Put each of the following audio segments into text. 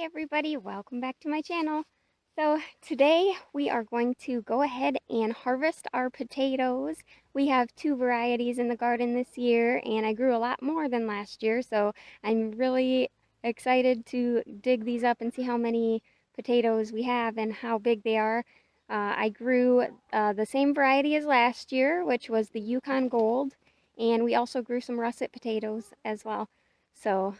everybody, welcome back to my channel. So today we are going to go ahead and harvest our potatoes. We have two varieties in the garden this year and I grew a lot more than last year, so I'm really excited to dig these up and see how many potatoes we have and how big they are. I grew the same variety as last year, which was the Yukon Gold, and we also grew some russet potatoes as well. So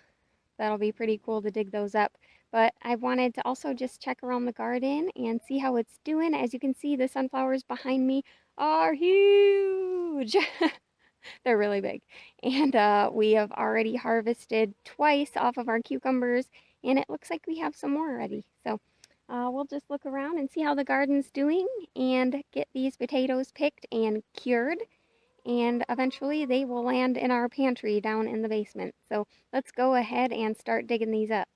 that'll be pretty cool to dig those up. But I wanted to also just check around the garden and see how it's doing. As you can see, the sunflowers behind me are huge. They're really big. And we have already harvested twice off of our cucumbers, and it looks like we have some more already. So we'll just look around and see how the garden's doing and get these potatoes picked and cured. And eventually they will land in our pantry down in the basement. So let's go ahead and start digging these up.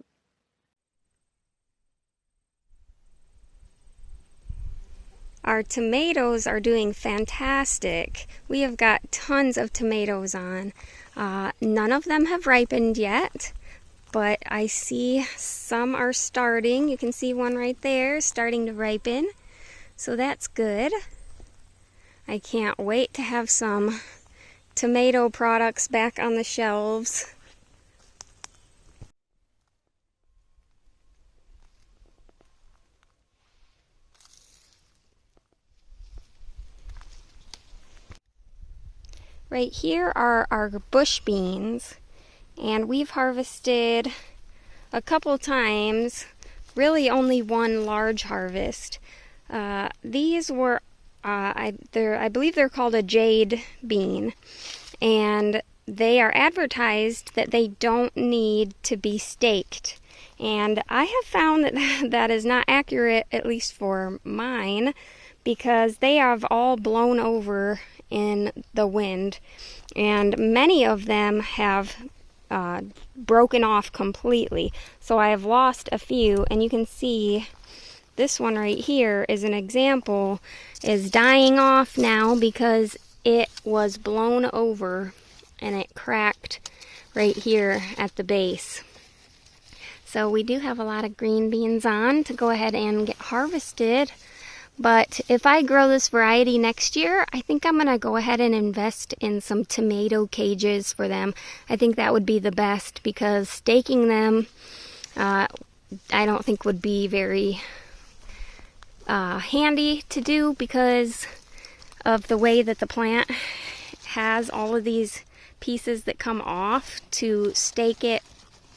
Our tomatoes are doing fantastic. We have got tons of tomatoes on. None of them have ripened yet, but I see some are starting. You can see one right there starting to ripen. So that's good. I can't wait to have some tomato products back on the shelves. Right here are our bush beans, and we've harvested a couple times, really only one large harvest. These were I believe they're called a Jade Bean, and they are advertised that they don't need to be staked. And I have found that that is not accurate, at least for mine, because they have all blown over in the wind, and many of them have broken off completely. So I have lost a few, and you can see this one right here is an example, is dying off now because it was blown over and it cracked right here at the base. So we do have a lot of green beans on to go ahead and get harvested. But if I grow this variety next year, I think I'm going to go ahead and invest in some tomato cages for them. I think that would be the best, because staking them I don't think would be very handy to do because of the way that the plant has all of these pieces that come off. To stake it,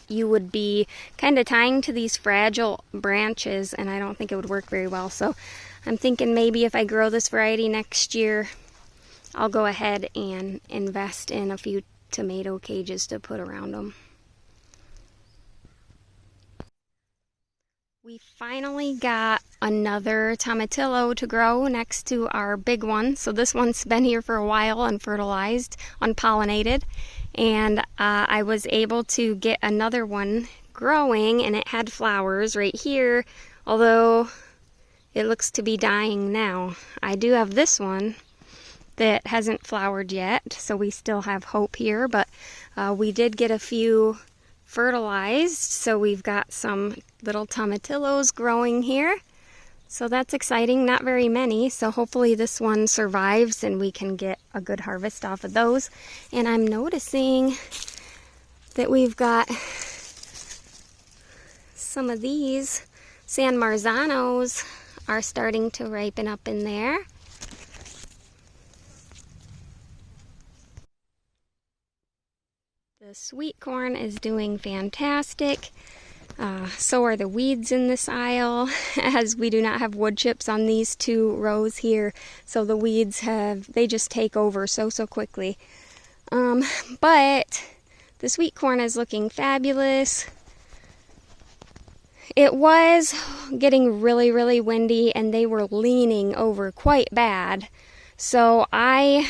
you would be kind of tying to these fragile branches, and I don't think it would work very well. So I'm thinking maybe if I grow this variety next year, I'll go ahead and invest in a few tomato cages to put around them. We finally got another Tomatillo to grow next to our big one. So this one's been here for a while, unfertilized, unpollinated. And I was able to get another one growing, and it had flowers right here, although it looks to be dying now. I do have this one that hasn't flowered yet, so we still have hope here. But we did get a few fertilized, so we've got some little tomatillos growing here. So that's exciting. Not very many, so hopefully this one survives and we can get a good harvest off of those. And I'm noticing that we've got some of these San Marzanos are starting to ripen up in there. The sweet corn is doing fantastic. So are the weeds in this aisle, as we do not have wood chips on these two rows here. So the weeds they just take over so quickly. But the sweet corn is looking fabulous. It was getting really windy, and they were leaning over quite bad. So I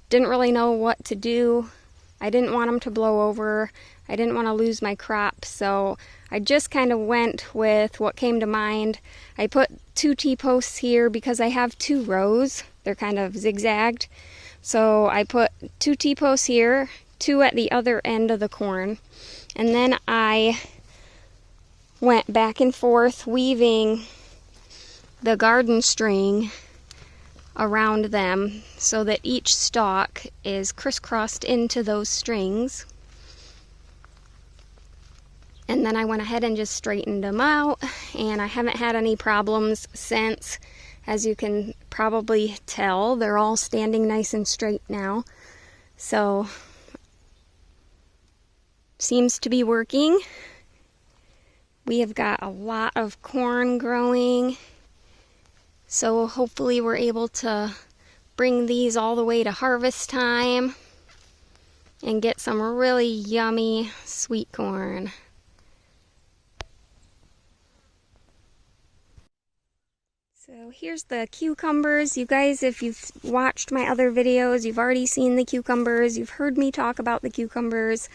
didn't really know what to do. I didn't want them to blow over. I didn't want to lose my crop, so I just kind of went with what came to mind. I put 2 T-posts here because I have 2 rows. They're kind of zigzagged. So I put 2 T-posts here, 2 at the other end of the corn. And then I went back and forth weaving the garden string around them so that each stalk is crisscrossed into those strings. And then I went ahead and just straightened them out, and I haven't had any problems since. As you can probably tell, they're all standing nice and straight now. So, seems to be working. We have got a lot of corn growing, so hopefully we're able to bring these all the way to harvest time and get some really yummy sweet corn. So here's the cucumbers. You guys, if you've watched my other videos, you've already seen the cucumbers. You've heard me talk about the cucumbers.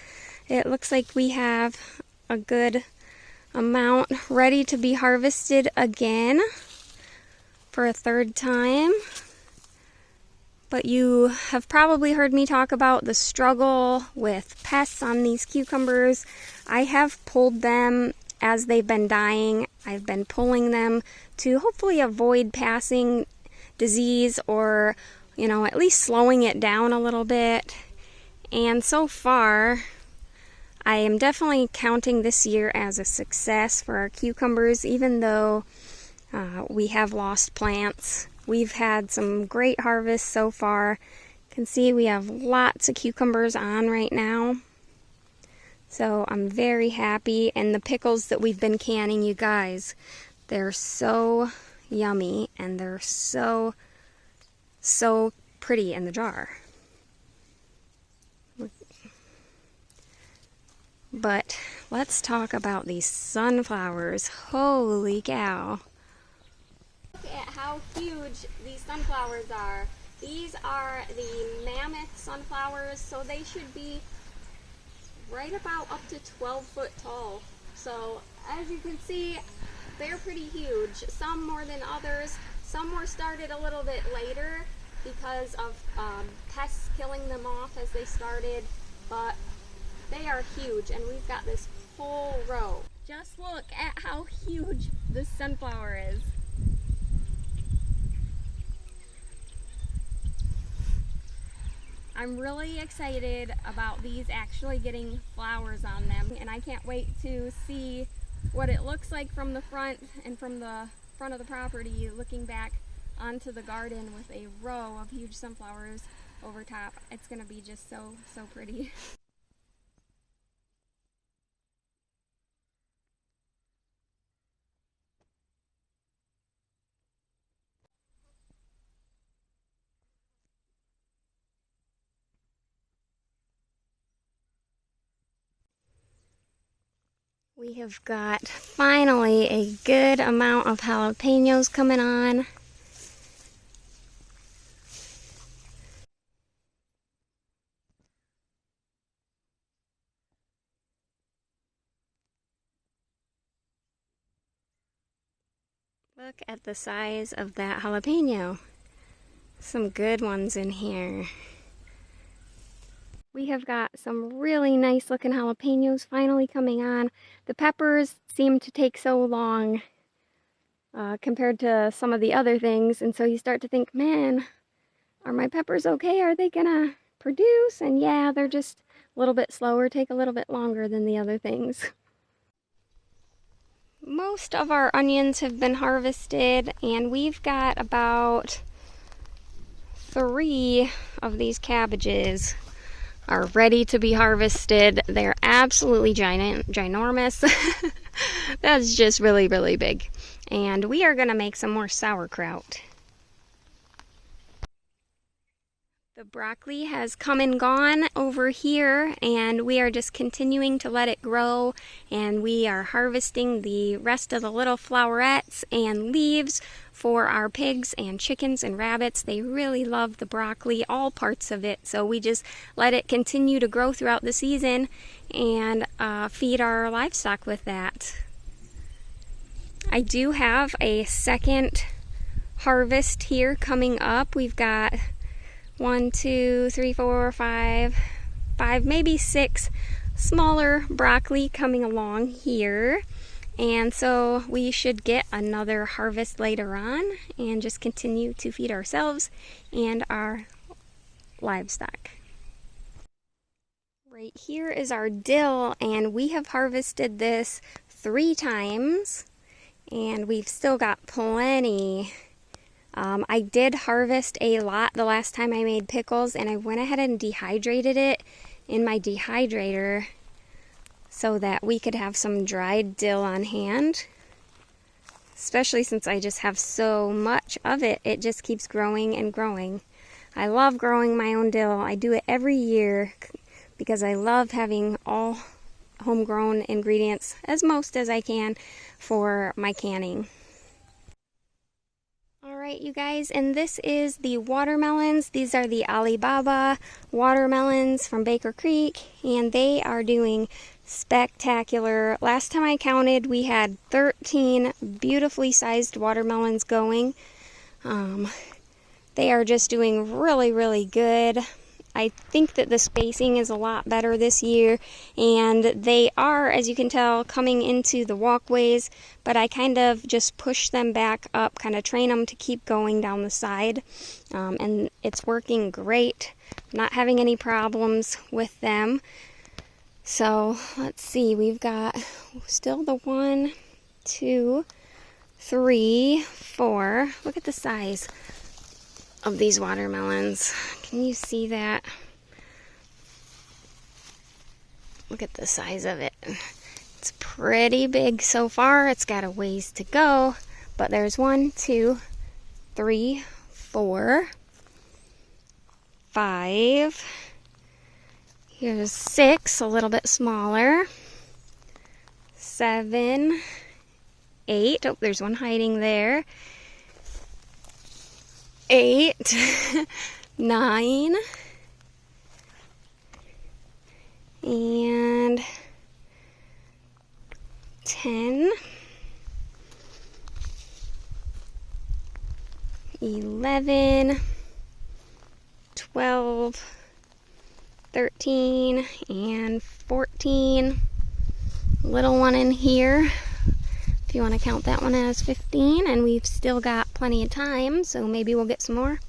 It looks like we have a good amount ready to be harvested again for a third time. But you have probably heard me talk about the struggle with pests on these cucumbers. I have pulled them as they've been dying. I've been pulling them to hopefully avoid passing disease, or, you know, at least slowing it down a little bit. And so far, I am definitely counting this year as a success for our cucumbers, even though we have lost plants. We've had some great harvests so far. You can see we have lots of cucumbers on right now. So I'm very happy. And the pickles that we've been canning, you guys, they're so yummy and they're so pretty in the jar. But let's talk about these sunflowers. Holy cow. Look at how huge these sunflowers are. These are the mammoth sunflowers, so they should be right about up to 12 foot tall. So as you can see, they're pretty huge. Some more than others. Some were started a little bit later because of pests killing them off as they started, but they are huge, and we've got this whole row. Just look at how huge this sunflower is. I'm really excited about these actually getting flowers on them, and I can't wait to see what it looks like from the front and from the front of the property, looking back onto the garden with a row of huge sunflowers over top. It's going to be just so pretty. We have got finally a good amount of jalapenos coming on. Look at the size of that jalapeno. Some good ones in here. We have got some really nice looking jalapenos finally coming on. The peppers seem to take so long compared to some of the other things, and so you start to think, man, are my peppers okay? Are they gonna produce? And yeah, they're just a little bit slower, take a little bit longer than the other things. Most of our onions have been harvested, and we've got about 3 of these cabbages are ready to be harvested. They're absolutely ginormous. That's just really big. And we are going to make some more sauerkraut. The broccoli has come and gone over here, and we are just continuing to let it grow, and we are harvesting the rest of the little flowerets and leaves for our pigs and chickens and rabbits. They really love the broccoli, all parts of it, so we just let it continue to grow throughout the season and feed our livestock with that. I do have a second harvest here coming up. We've got 1, 2, 3, 4, 5, maybe 6 smaller broccoli coming along here. And so we should get another harvest later on and just continue to feed ourselves and our livestock. Right here is our dill, and we have harvested this 3 times and we've still got plenty. I did harvest a lot the last time I made pickles, and I went ahead and dehydrated it in my dehydrator so that we could have some dried dill on hand. Especially since I just have so much of it, it just keeps growing and growing. I love growing my own dill. I do it every year because I love having all homegrown ingredients, as most as I can, for my canning. Alright, you guys, and this is the watermelons. These are the Alibaba watermelons from Baker Creek, and they are doing spectacular. Last time I counted, we had 13 beautifully sized watermelons going. They are just doing really, really good. I think that the spacing is a lot better this year, and they are, as you can tell, coming into the walkways, but I kind of just push them back up, kind of train them to keep going down the side, and it's working great. Not having any problems with them. So let's see, we've got still the 1, 2, 3, 4. Look at the size of these watermelons. Can you see that? Look at the size of it. It's pretty big so far. It's got a ways to go, but there's 1, 2, 3, 4, 5. Here's 6, a little bit smaller. 7, 8. Oh, there's one hiding there. 8, 9, and 10, 11, 12, 13, and 14. Little one in here, if you want to count that one as 15, and we've still got plenty of time, so maybe we'll get some more.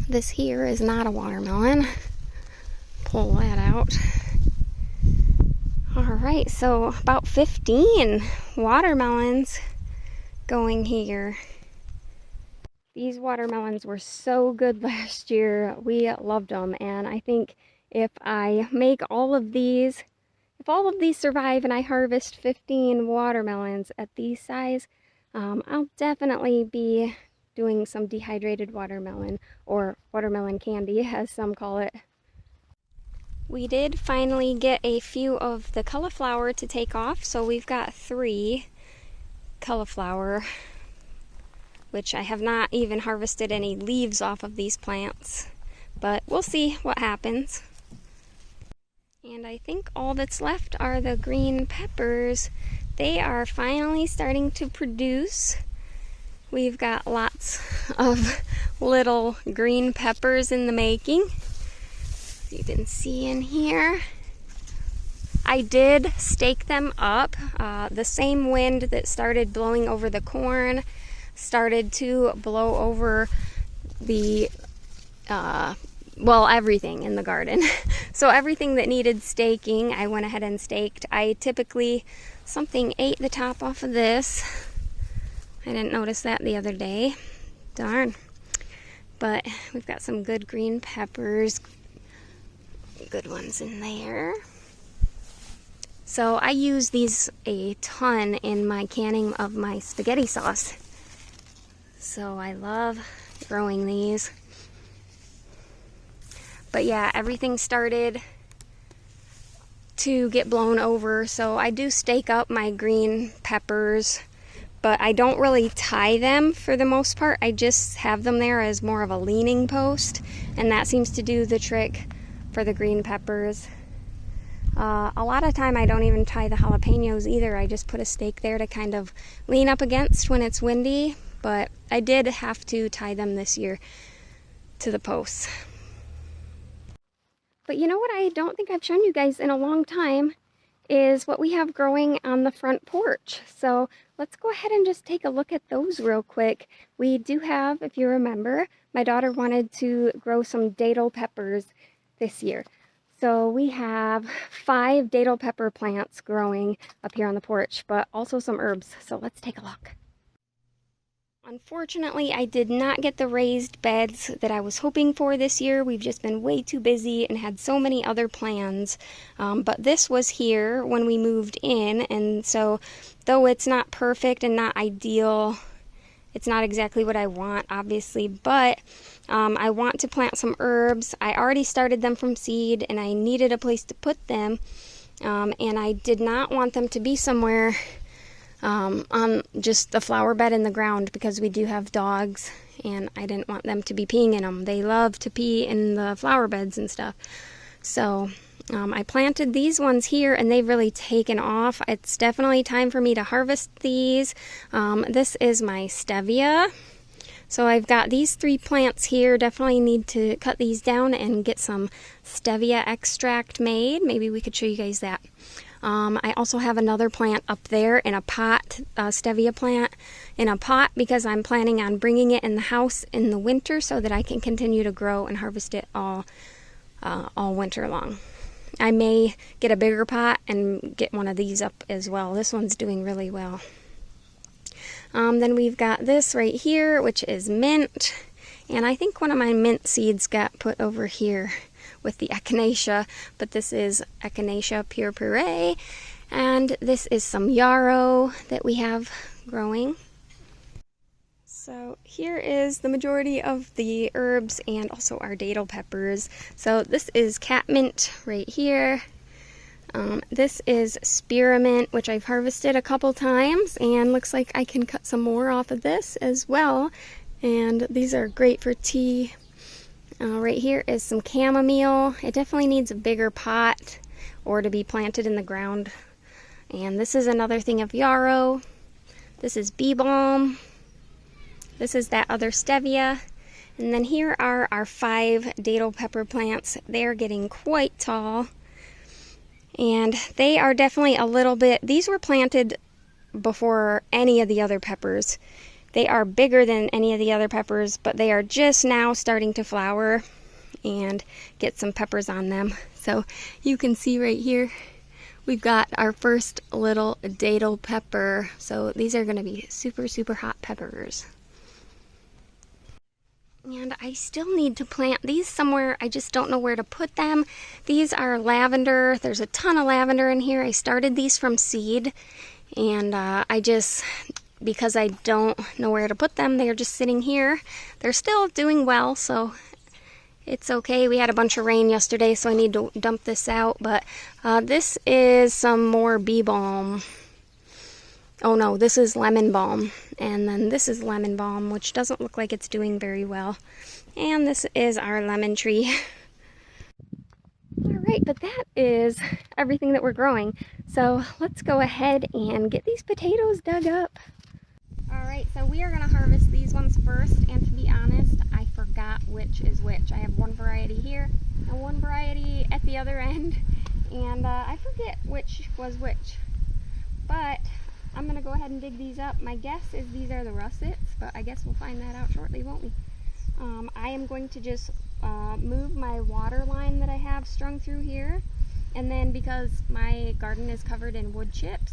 This here is not a watermelon. Pull that out. Alright, so about 15 watermelons going here. These watermelons were so good last year. We loved them, and I think if I make all of these, if all of these survive and I harvest 15 watermelons at these size, I'll definitely be doing some dehydrated watermelon, or watermelon candy as some call it. We did finally get a few of the cauliflower to take off, so we've got 3 cauliflower, which I have not even harvested any leaves off of these plants, but we'll see what happens. And I think all that's left are the green peppers. They are finally starting to produce. We've got lots of little green peppers in the making. You can see in here. I did stake them up. The same wind that started blowing over the corn started to blow over the, well, everything in the garden. So everything that needed staking, I went ahead and staked. I typically, something ate the top off of this. I didn't notice that the other day. Darn. But we've got some good green peppers. Good ones in there. So I use these a ton in my canning of my spaghetti sauce. So I love growing these. But yeah, everything started to get blown over. So I do stake up my green peppers, but I don't really tie them for the most part. I just have them there as more of a leaning post, and that seems to do the trick for the green peppers. A lot of time I don't even tie the jalapenos either. I just put a stake there to kind of lean up against when it's windy, but I did have to tie them this year to the posts. But you know what I don't think I've shown you guys in a long time is what we have growing on the front porch. So let's go ahead and just take a look at those real quick. We do have, if you remember, my daughter wanted to grow some datil peppers this year. So we have 5 datil pepper plants growing up here on the porch, but also some herbs. So let's take a look. Unfortunately, I did not get the raised beds that I was hoping for this year. We've just been way too busy and had so many other plans. But this was here when we moved in, and so though it's not perfect and not ideal, it's not exactly what I want, obviously, but I want to plant some herbs. I already started them from seed, and I needed a place to put them, and I did not want them to be somewhere on just the flower bed in the ground, because we do have dogs and I didn't want them to be peeing in them. They love to pee in the flower beds and stuff. So I planted these ones here and they've really taken off. It's definitely time for me to harvest these. This is my stevia. So I've got these 3 plants here. Definitely need to cut these down and get some stevia extract made. Maybe we could show you guys that. I also have another plant up there in a pot, stevia plant in a pot, because I'm planning on bringing it in the house in the winter so that I can continue to grow and harvest it all winter long. I may get a bigger pot and get one of these up as well. This one's doing really well. Then we've got this right here, which is mint, and I think one of my mint seeds got put over here with the echinacea, but this is echinacea purpuree, and this is some yarrow that we have growing. So here is the majority of the herbs and also our datil peppers. So this is catmint right here. This is spearmint, which I've harvested a couple times, and looks like I can cut some more off of this as well. And these are great for tea. Right here is some chamomile. It definitely needs a bigger pot or to be planted in the ground. And this is another thing of yarrow. This is bee balm. This is that other stevia. And then here are our 5 datil pepper plants. They're getting quite tall. And they are definitely a little bit, these were planted before any of the other peppers. They are bigger than any of the other peppers, but they are just now starting to flower and get some peppers on them. So you can see right here, we've got our first little datil pepper. So these are going to be super, super hot peppers. And I still need to plant these somewhere. I just don't know where to put them. These are lavender. There's a ton of lavender in here. I started these from seed, and because I don't know where to put them, they're just sitting here. They're still doing well, so it's okay. We had a bunch of rain yesterday, so I need to dump this out. But this is some more bee balm. Oh no, this is lemon balm. And then this is lemon balm, which doesn't look like it's doing very well. And this is our lemon tree. Alright, but that is everything that we're growing. So let's go ahead and get these potatoes dug up. Alright, so we are going to harvest these ones first, and to be honest, I forgot which is which. I have one variety here and one variety at the other end, and I forget which was which. But I'm going to go ahead and dig these up. My guess is these are the russets, but I guess we'll find that out shortly, won't we? I am going to just move my water line that I have strung through here, and then because my garden is covered in wood chips,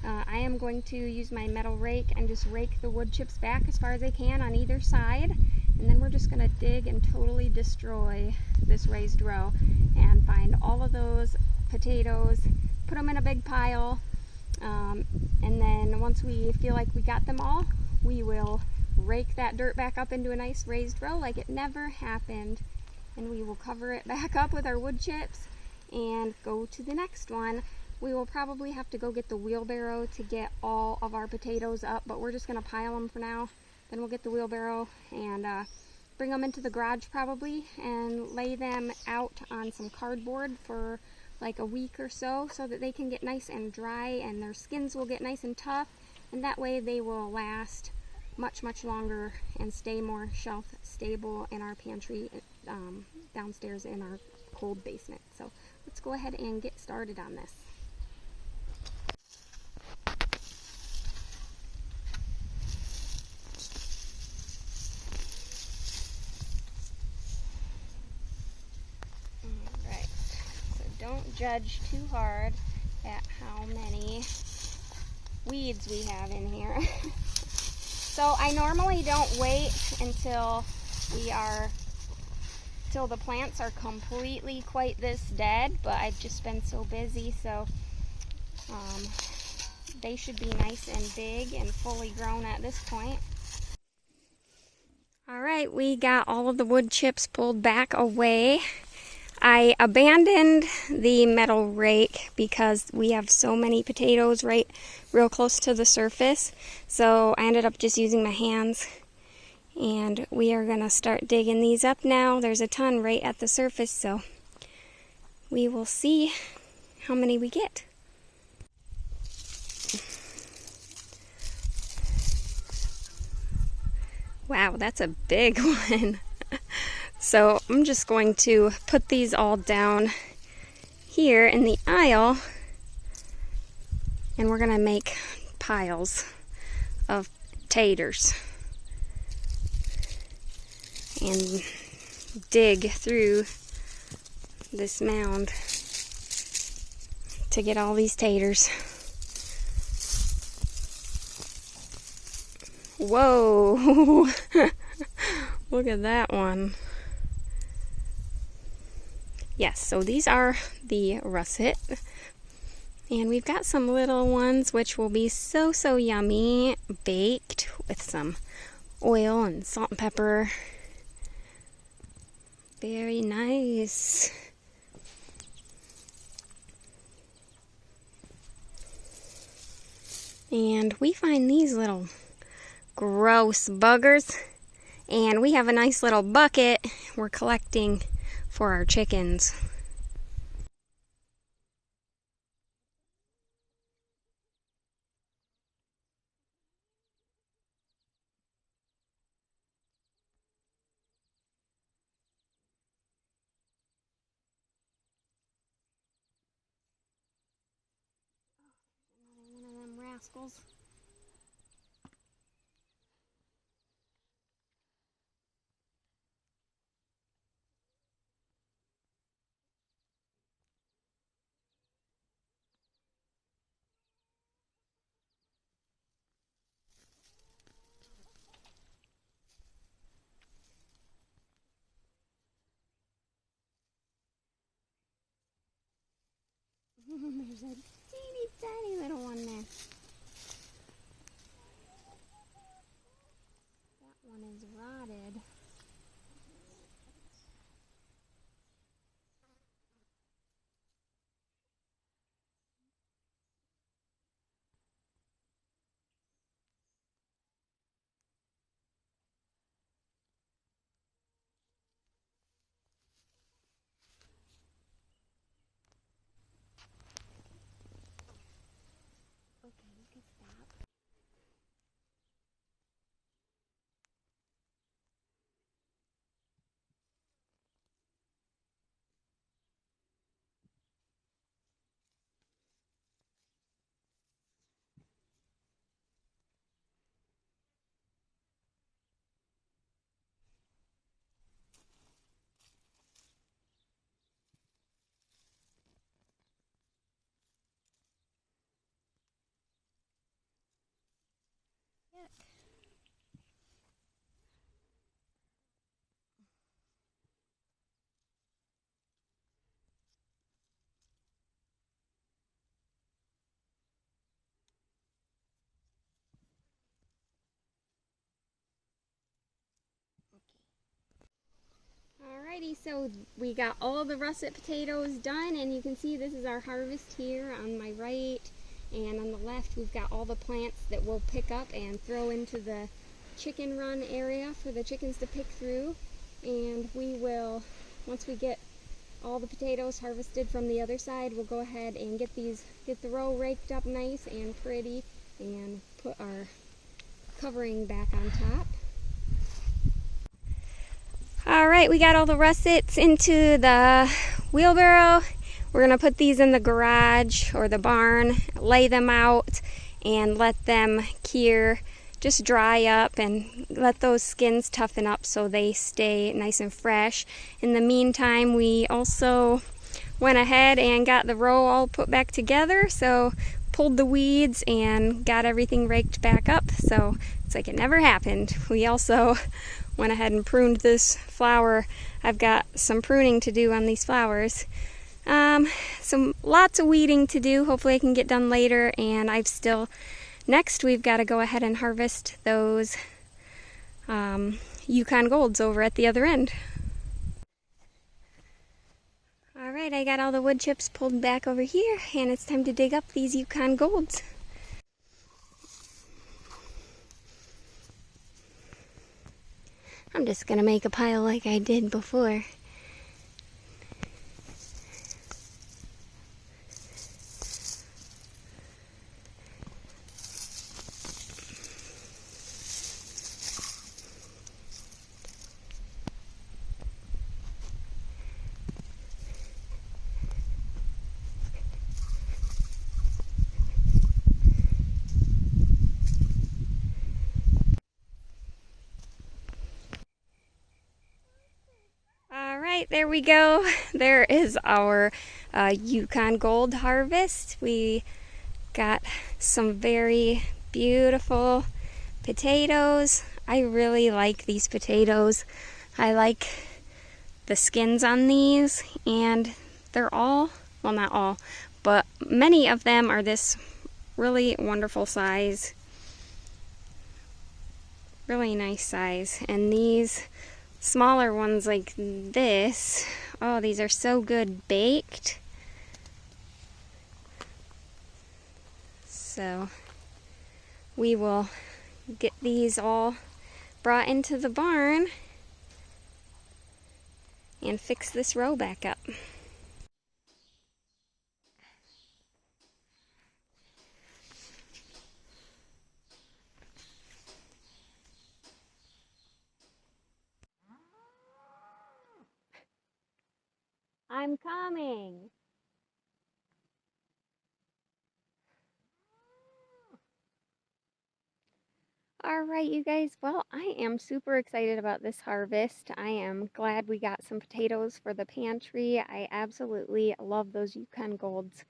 I am going to use my metal rake and just rake the wood chips back as far as I can on either side, and then we're just going to dig and totally destroy this raised row and find all of those potatoes, put them in a big pile, and then once we feel like we got them all, we will rake that dirt back up into a nice raised row like it never happened, and we will cover it back up with our wood chips and go to the next one. We will probably have to go get the wheelbarrow to get all of our potatoes up, but we're just going to pile them for now. Then we'll get the wheelbarrow and bring them into the garage probably and lay them out on some cardboard for like a week or so that they can get nice and dry and their skins will get nice and tough, and that way they will last much longer and stay more shelf stable in our pantry downstairs in our cold basement. So let's go ahead and get started on this. judge too hard at how many weeds we have in here. So I normally don't wait until the plants are completely quite this dead, but I've just been so busy, so they should be nice and big and fully grown at this point. Alright, we got all of the wood chips pulled back away. I abandoned the metal rake because we have so many potatoes right real close to the surface, so I ended up just using my hands. And we are going to start digging these up now. There's a ton right at the surface, so we will see how many we get. Wow, that's a big one. So I'm just going to put these all down here in the aisle, and we're going to make piles of taters and dig through this mound to get all these taters. Whoa! Look at that one. Yes, so these are the russet. And we've got some little ones which will be so yummy, baked with some oil and salt and pepper. Very nice. And we find these little gross buggers, and we have a nice little bucket we're collecting for our chickens. One of them rascals. There's a teeny tiny little one there. That one is rotted. Okay, you can stop. Alrighty, so we got all the russet potatoes done, and you can see this is our harvest here on my right, and on the left we've got all the plants that we'll pick up and throw into the chicken run area for the chickens to pick through. And we will, once we get all the potatoes harvested from the other side, we'll go ahead and get the row raked up nice and pretty and put our covering back on top. Alright, we got all the russets into the wheelbarrow. We're going to put these in the garage or the barn, lay them out, and let them cure, just dry up, and let those skins toughen up so they stay nice and fresh. In the meantime, we also went ahead and got the row all put back together, so pulled the weeds and got everything raked back up, so it's like it never happened. We also went ahead and pruned this flower. I've got some pruning to do on these flowers. Some lots of weeding to do. Hopefully I can get done later, and next we've got to go ahead and harvest those Yukon Golds over at the other end. Alright, I got all the wood chips pulled back over here, and it's time to dig up these Yukon Golds. I'm just gonna make a pile like I did before. There we go. There is our Yukon Gold harvest. We got some very beautiful potatoes. I really like these potatoes. I like the skins on these, and they're all, well, not all, but many of them are this really wonderful size. Really nice size. And these smaller ones like this, oh, these are so good baked. So we will get these all brought into the barn and fix this row back up. I'm coming. All right, you guys. Well, I am super excited about this harvest. I am glad we got some potatoes for the pantry. I absolutely love those Yukon Golds.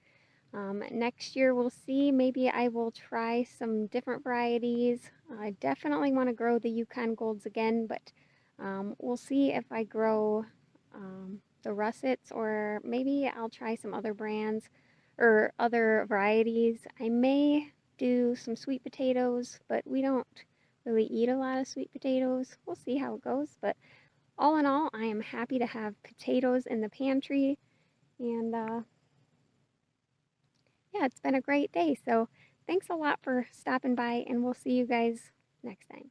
Next year we'll see. Maybe I will try some different varieties. I definitely want to grow the Yukon Golds again, but we'll see if I grow the russets, or maybe I'll try some other brands or other varieties. I may do some sweet potatoes, but we don't really eat a lot of sweet potatoes. We'll see how it goes, but all in all, I am happy to have potatoes in the pantry, and yeah, it's been a great day. So thanks a lot for stopping by, and we'll see you guys next time.